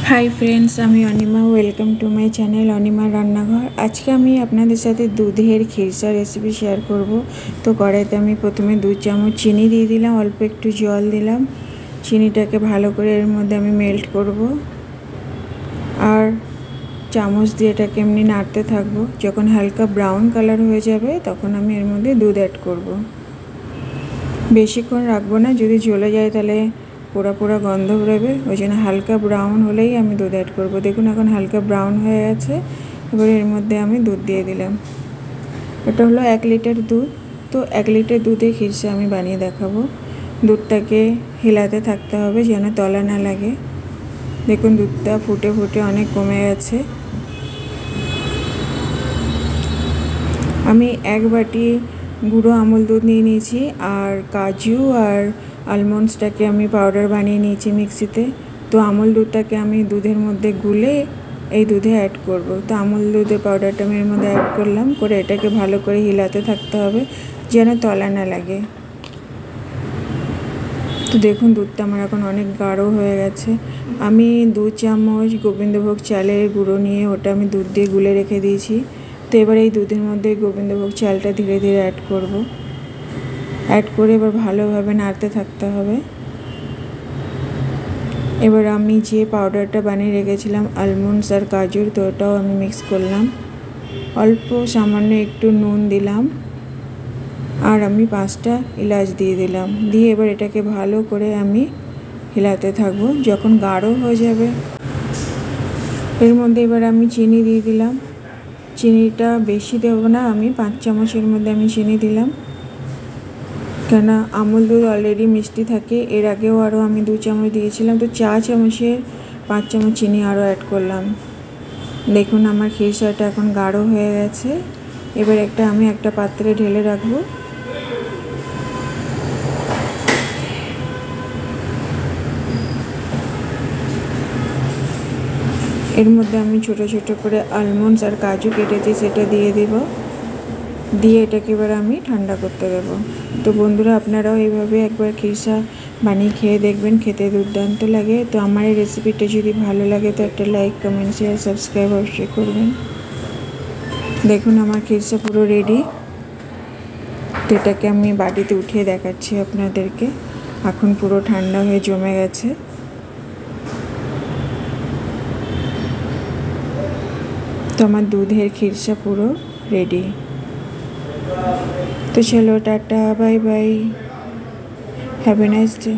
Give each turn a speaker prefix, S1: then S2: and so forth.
S1: Hi friends आमी अनिमा welcome to my channel अनिमा रान्नाघर। आज के आमी आपनादेर साथे दूधेर खिरसा रेसिपि शेयर करब। तो कड़ाईते आमी प्रथमे 2 चामच चीनी दिए दिलाम, अल्प एकटू जल दिलाम। चीनीटाके भालो करे एर मध्य आमी मेल्ट करब और चामच दिए एटाके एमनि नाड़ते थाकबो। जखन हालका ब्राउन कालार हो जाबे तखन आमी एर मध्य दूध एड करब। बेशिक्षण राखबो ना, यदि जले जाए ताहले पोड़ा पोड़ा गन्ध बेरोबे, ओई जोन्नो हालका ब्राउन होलेई आमी दूध एड करब। देखुन एखन हालका ब्राउन हये गेछे। एबार एर मध्य आमी दूध दिए दिलाम। एटा हलो 1 लिटार दूध। तो 1 लिटार दूधे खिरसा आमी बानिये देखाबो। दूधटाके हिलाते थाकते होबे जेन तला ना लागे। देखुन दूधटा फुटे फुटे अनेक कमे गेछे। आमी 1 बाटी गुड़ो आमल दूध निये निয়েছি और काजू और आलमंड्सटाके आमी पाउडार बानिয়ে নিয়েছি मिक्सिते। तो आमल दूधटाके आमी दूधेर मध्य गुले এই दूधे ऐड करब। तो आमल दूधेर पाउडारटा आमी एर मध्य ऐड करलाम, करे एटाके भालो करे हिलाते थाकते होबे जेन तला ना लागे। तो देखुन दूधटा आमार एखन अनेक गाढ़ो हये गेछे। आमी 2 चामच गोविंदभोग चालेर गुड़ो निये ओटा आमी दूध दिये गुले रेखे दिয়েছি। तो एबार এই दूधेर मध्य गोविंदभोग चालटा धीरे धीरे ऐड करब। ऐड करे एबार भालोभाबे नाड़ते थाकते होबे। एबार आमी जे पाउडारटा बानिয়ে रेखेছিলাম आलमंड्स और काजूर, तो ओटाও आमी मिक्स करलाम। अल्प सामान्य एकटू नुन दिलाम और आमी 5टा एलाच दिए दिलाम। दिए एबार एटाके भालो करे आमी हिलाते थाकबो। जखन गाढ़ो हये जाबे एर मध्य एबार आमी चीनी दिए दिलाम। चीनीटा बेशी देब ना, आमी 5 चामचेर मध्य आमी चीनी दिलाम, কেন আমুল দুধ অলরেডি মিষ্টি থাকে। এর আগেও আরও আমি 2 চামচ দিয়েছিলাম। তো 4 চামচের 5 চামচ চিনি আরও অ্যাড করলাম। দেখুন আমার খিরসাটা এখন গাঢ় হয়ে গেছে। এবার আমি একটা পাত্রে ঢেলে রাখবো। এর মধ্যে আমি ছোট ছোট করে আলমন্ডস আর কাজু কেটেছি সেটা দিয়ে দেব। দিয়ে এটাকে এবার আমি ঠান্ডা করতে দেব। তো বন্ধুরা আপনারাও এইভাবে একবার খিরসা বানিয়ে খেয়ে দেখবেন, খেতে দুর্দান্ত লাগে। তো আমার এই রেসিপিটা যদি ভালো লাগে তো একটা লাইক, কমেন্ট, শেয়ার, সাবস্ক্রাইব অবশ্যই করবেন। দেখুন আমার খিরসা পুরো রেডি। তো এটাকে আমি বাটিতে উঠিয়ে দেখাচ্ছি আপনাদেরকে। এখন পুরো ঠান্ডা হয়ে জমে গেছে। তো আমার দুধের খিরসা পুরো রেডি। तो चलो tata bye bye, have a nice day.